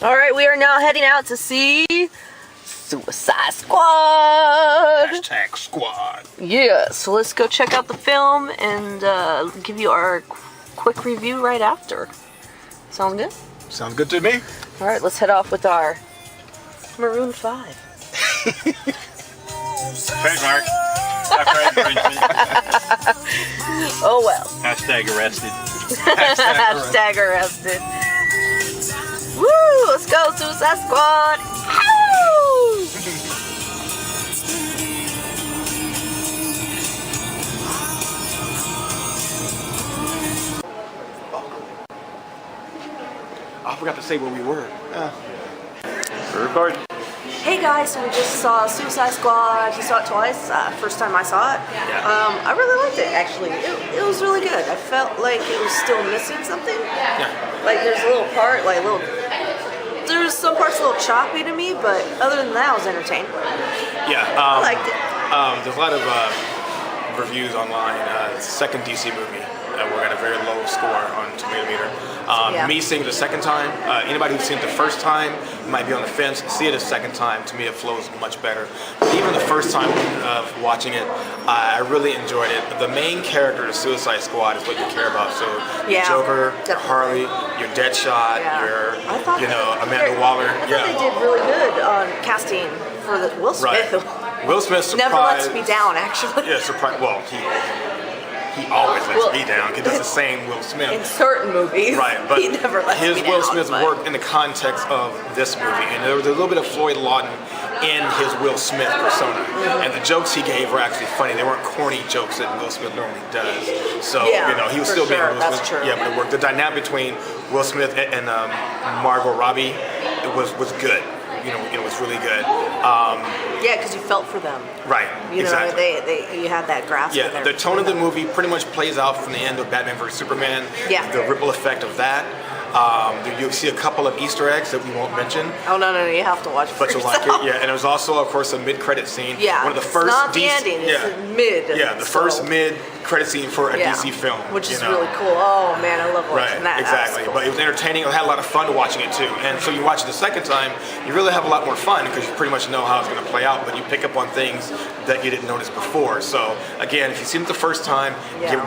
Alright, we are now heading out to see Suicide Squad. Hashtag squad. Yeah, so let's go check out the film and give you our quick review right after. Sound good? Sounds good to me. Alright, let's head off with our Maroon 5. Trademark. Oh well. Hashtag arrested. Hashtag arrested. Woo! Let's go, Suicide Squad! Ow! I forgot to say where we were. We're recording. Hey guys, so we just saw Suicide Squad. He saw it twice. First time I saw it. Yeah. I really liked it, actually. It was really good. I felt like it was still missing something. Yeah. Like there's a little part, there's some parts a little choppy to me, but other than that, I was entertained. Yeah. I liked it. There's a lot of reviews online. Second DC movie. We're at a very low score on Tomato Meter. Me seeing it the second time, anybody who's seen it the first time might be on the fence. See it a second time, to me it flows much better. But even the first time of watching it, I really enjoyed it. The main character of Suicide Squad is what you care about. So your Joker, your Harley, your Deadshot, your Amanda Waller. I thought they did really good on casting for the Will Smith. Right. Will Smith surprised. Never lets me down, actually. Yeah, surprised. Well, he always lets me down. He does the same Will Smith. In certain movies, right, but he never lets his me Will down, Smith worked in the context of this movie, and there was a little bit of Floyd Lawton in his Will Smith persona, and the jokes he gave were actually funny. They weren't corny jokes that Will Smith normally does. So he was still being Will Smith. That's true. Yeah, but it worked. The dynamic between Will Smith and Margot Robbie was good. It was really good. Yeah, because you felt for them. Right, exactly. You had that grasp. Yeah, the tone of the movie pretty much plays out from the end of Batman vs Superman. Yeah. The ripple effect of that. You see a couple of Easter eggs that we won't mention. Oh no, you have to watch it. But you'll like it, yeah. And there's also, of course, a mid-credit scene. Yeah. One of the first. It's not the ending. It's mid. Yeah, the first mid-credit scene for a DC film, which is really cool. Oh man, I love watching that. Exactly. Cool. But it was entertaining. I had a lot of fun watching it too. And so you watch it the second time, you really have a lot more fun because you pretty much know how it's going to play out. But you pick up on things that you didn't notice before. So again, if you've seen it the first time,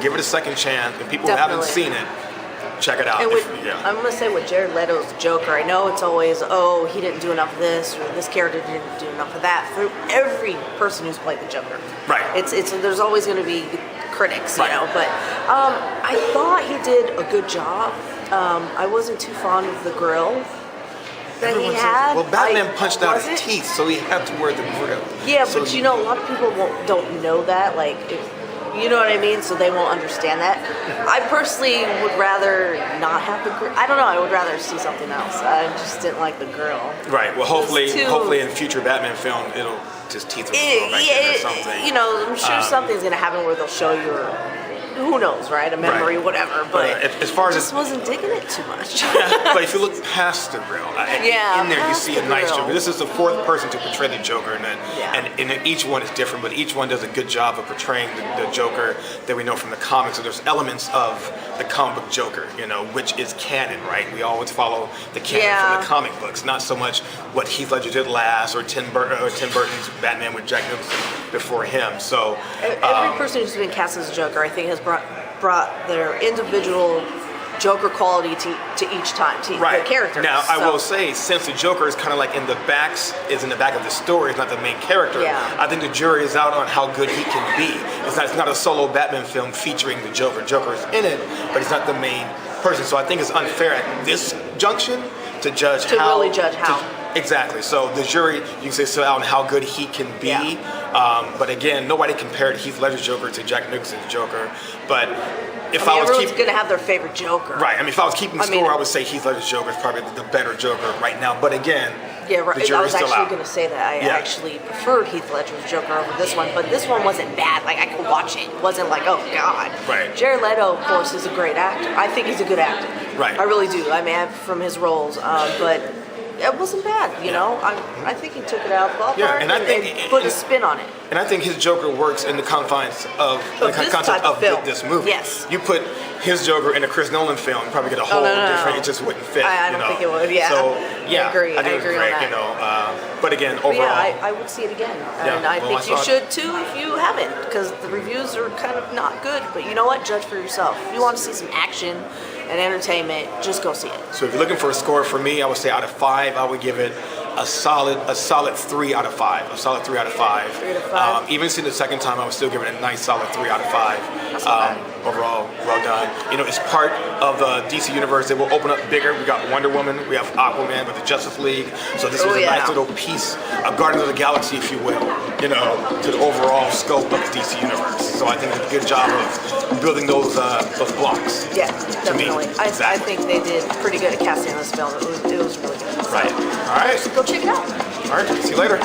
give it a second chance. And people who haven't seen it, check it out. And I'm going to say with Jared Leto's Joker, I know it's always, he didn't do enough of this, or this character didn't do enough of that. For every person who's played the Joker. Right. There's always going to be critics, you know. But I thought he did a good job. I wasn't too fond of the grill that he had. Well, Batman punched out his teeth, so he had to wear the grill. Yeah, so but a lot of people don't know that. You know what I mean? So they won't understand that. I personally would rather not have the grill. I don't know. I would rather see something else. I just didn't like the grill. Right. Well, hopefully in future Batman film, his teeth will grow back in or something. I'm sure something's gonna happen where they'll show you, who knows, right? A memory, whatever. But as far as I just wasn't digging it too much. But if you look past the grill, in there you see a nice Joker. This is the fourth person to portray the Joker, and each one is different, but each one does a good job of portraying the Joker that we know from the comics. So there's elements of the comic book Joker, which is canon, right? We always follow the canon from the comic books, not so much what Heath Ledger did last or Tim Burton's Batman with Jack Nicholson before him. So every person who's been cast as a Joker, I think, has brought their individual Joker quality to each time, to the character. Now, I will say, since the Joker is kind of like in the back of the story, it's not the main character. Yeah. I think the jury is out on how good he can be. It's not a solo Batman film featuring the Joker. Joker is in it, but he's not the main person. So I think it's unfair at this junction to judge how. Exactly. So the jury, you can say, so out on how good he can be. Yeah. But again, nobody compared Heath Ledger's Joker to Jack Nicholson's Joker. But everyone's going to have their favorite Joker. Right. If I was keeping score, I would say Heath Ledger's Joker is probably the better Joker right now. But again, the jury's still out. I was actually going to say that. I actually preferred Heath Ledger's Joker over this one. But this one wasn't bad. I could watch it. It wasn't like, oh, God. Right. Jared Leto, of course, is a great actor. I think he's a good actor. Right. I really do. From his roles. But it wasn't bad. You know, I think he took it out of the ballpark Yeah, and I think and put a spin on it. And I think his Joker works in the confines of this movie. Yes. You put his Joker in a Chris Nolan film, you probably get a whole different. It just wouldn't fit. I don't think it would. Yeah. So yeah, I agree. I think it was great. On that. You know, but again, overall, yeah, I would see it again, and I think you should too if you haven't, because the reviews are kind of not good. But you know what? Judge for yourself. If you want to see some action and entertainment, just go see it. So if you're looking for a score for me, I would say out of 5, I would give it a solid 3 out of 5. A solid 3 out of 5. 3 out of 5. Even seeing the second time, I would still give it a nice solid 3 out of 5. Overall, well done. You know, it's part of the DC universe. It will open up bigger. We got Wonder Woman, we have Aquaman with the Justice League. So this was a nice little piece of Guardians of the Galaxy, if you will, you know, to the overall scope of the DC universe. So I think it's a good job of building those blocks. Yeah, definitely. I think they did pretty good at casting this film. It was really good. Right. All right. So go check it out. All right. See you later.